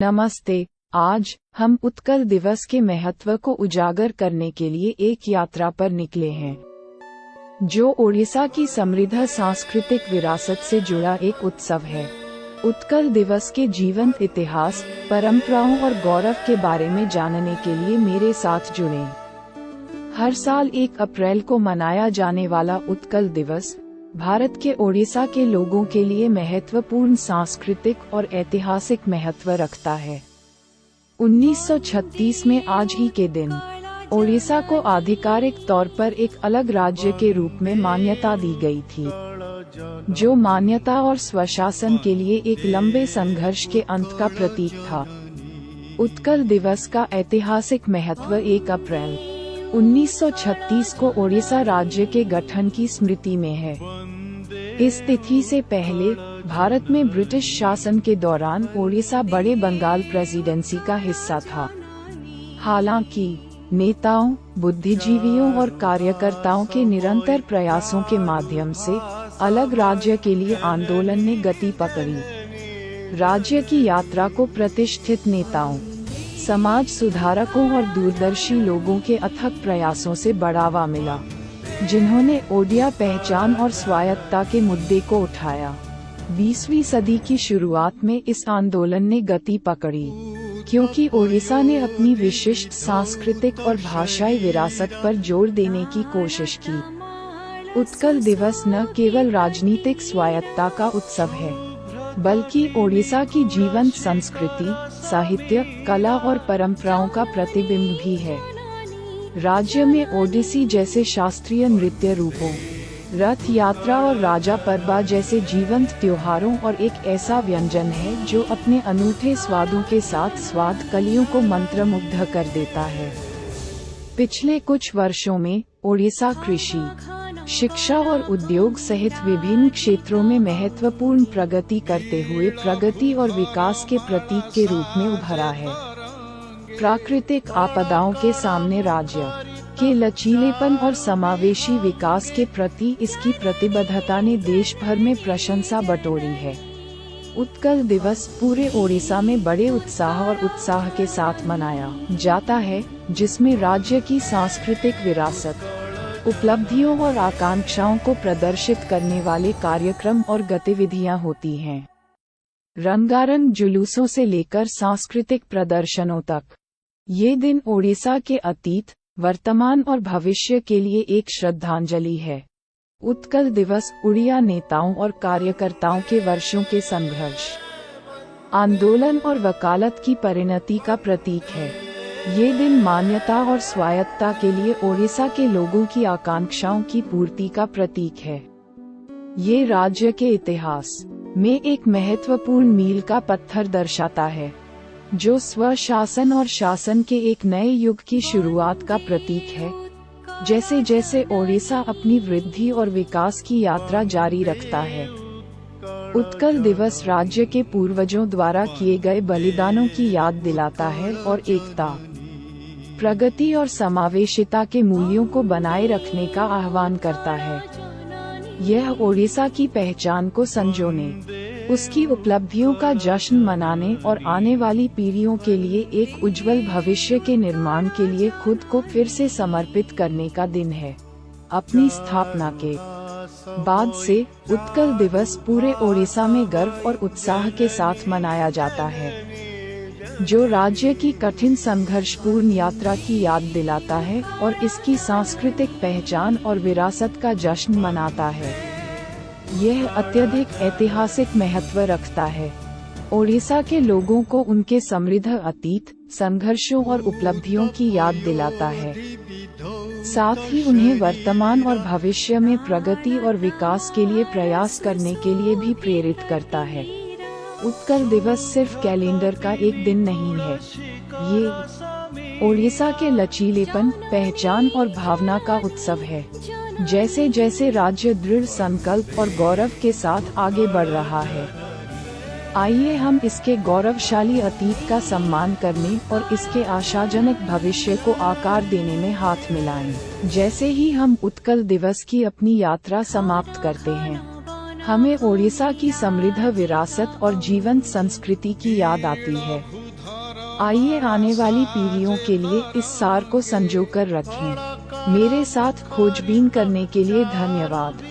नमस्ते। आज हम उत्कल दिवस के महत्व को उजागर करने के लिए एक यात्रा पर निकले हैं, जो ओडिशा की समृद्ध सांस्कृतिक विरासत से जुड़ा एक उत्सव है। उत्कल दिवस के जीवंत इतिहास, परंपराओं और गौरव के बारे में जानने के लिए मेरे साथ जुड़ें। हर साल 1 अप्रैल को मनाया जाने वाला उत्कल दिवस भारत के ओडिशा के लोगों के लिए महत्वपूर्ण सांस्कृतिक और ऐतिहासिक महत्व रखता है। 1936 में आज ही के दिन ओडिशा को आधिकारिक तौर पर एक अलग राज्य के रूप में मान्यता दी गई थी, जो मान्यता और स्वशासन के लिए एक लंबे संघर्ष के अंत का प्रतीक था। उत्कल दिवस का ऐतिहासिक महत्व 1 अप्रैल 1936 को ओडिशा राज्य के गठन की स्मृति में है। इस तिथि से पहले भारत में ब्रिटिश शासन के दौरान ओडिशा बड़े बंगाल प्रेसिडेंसी का हिस्सा था। हालांकि नेताओं, बुद्धिजीवियों और कार्यकर्ताओं के निरंतर प्रयासों के माध्यम से अलग राज्य के लिए आंदोलन ने गति पकड़ी। राज्य की यात्रा को प्रतिष्ठित नेताओं, समाज सुधारकों और दूरदर्शी लोगों के अथक प्रयासों से बढ़ावा मिला, जिन्होंने ओडिया पहचान और स्वायत्तता के मुद्दे को उठाया। 20वीं सदी की शुरुआत में इस आंदोलन ने गति पकड़ी, क्योंकि ओडिशा ने अपनी विशिष्ट सांस्कृतिक और भाषाई विरासत पर जोर देने की कोशिश की। उत्कल दिवस न केवल राजनीतिक स्वायत्तता का उत्सव है, बल्कि ओडिशा की जीवंत संस्कृति, साहित्य, कला और परंपराओं का प्रतिबिंब भी है। राज्य में ओडिसी जैसे शास्त्रीय नृत्य रूपों, रथ यात्रा और राजा परबा जैसे जीवंत त्योहारों और एक ऐसा व्यंजन है जो अपने अनूठे स्वादों के साथ स्वाद कलियों को मंत्रमुग्ध कर देता है। पिछले कुछ वर्षों में ओडिशा कृषि, शिक्षा और उद्योग सहित विभिन्न क्षेत्रों में महत्वपूर्ण प्रगति करते हुए प्रगति और विकास के प्रतीक के रूप में उभरा है। प्राकृतिक आपदाओं के सामने राज्य के लचीलेपन और समावेशी विकास के प्रति इसकी प्रतिबद्धता ने देश भर में प्रशंसा बटोरी है। उत्कल दिवस पूरे ओडिशा में बड़े उत्साह के साथ मनाया जाता है, जिसमें राज्य की सांस्कृतिक विरासत, उपलब्धियों और आकांक्षाओं को प्रदर्शित करने वाले कार्यक्रम और गतिविधियां होती हैं। रंगारंग जुलूसों से लेकर सांस्कृतिक प्रदर्शनों तक, ये दिन ओडिशा के अतीत, वर्तमान और भविष्य के लिए एक श्रद्धांजलि है। उत्कल दिवस उड़िया नेताओं और कार्यकर्ताओं के वर्षों के संघर्ष, आंदोलन और वकालत की परिणति का प्रतीक है। ये दिन मान्यता और स्वायत्तता के लिए ओडिशा के लोगों की आकांक्षाओं की पूर्ति का प्रतीक है। ये राज्य के इतिहास में एक महत्वपूर्ण मील का पत्थर दर्शाता है, जो स्वशासन और शासन के एक नए युग की शुरुआत का प्रतीक है। जैसे जैसे ओडिशा अपनी वृद्धि और विकास की यात्रा जारी रखता है, उत्कल दिवस राज्य के पूर्वजों द्वारा किए गए बलिदानों की याद दिलाता है और एकता, प्रगति और समावेशिता के मूल्यों को बनाए रखने का आह्वान करता है। यह ओडिशा की पहचान को संजोने, उसकी उपलब्धियों का जश्न मनाने और आने वाली पीढ़ियों के लिए एक उज्जवल भविष्य के निर्माण के लिए खुद को फिर से समर्पित करने का दिन है। अपनी स्थापना के बाद से उत्कल दिवस पूरे ओडिशा में गर्व और उत्साह के साथ मनाया जाता है, जो राज्य की कठिन संघर्षपूर्ण यात्रा की याद दिलाता है और इसकी सांस्कृतिक पहचान और विरासत का जश्न मनाता है। यह अत्यधिक ऐतिहासिक महत्व रखता है। ओडिशा के लोगों को उनके समृद्ध अतीत, संघर्षों और उपलब्धियों की याद दिलाता है, साथ ही उन्हें वर्तमान और भविष्य में प्रगति और विकास के लिए प्रयास करने के लिए भी प्रेरित करता है। उत्कल दिवस सिर्फ कैलेंडर का एक दिन नहीं है, ये ओडिशा के लचीलेपन, पहचान और भावना का उत्सव है। जैसे जैसे राज्य दृढ़ संकल्प और गौरव के साथ आगे बढ़ रहा है, आइए हम इसके गौरवशाली अतीत का सम्मान करने और इसके आशाजनक भविष्य को आकार देने में हाथ मिलाएं। जैसे ही हम उत्कल दिवस की अपनी यात्रा समाप्त करते हैं, हमें ओडिशा की समृद्ध विरासत और जीवंत संस्कृति की याद आती है। आइए आने वाली पीढ़ियों के लिए इस सार को संजोकर रखें। मेरे साथ खोजबीन करने के लिए धन्यवाद।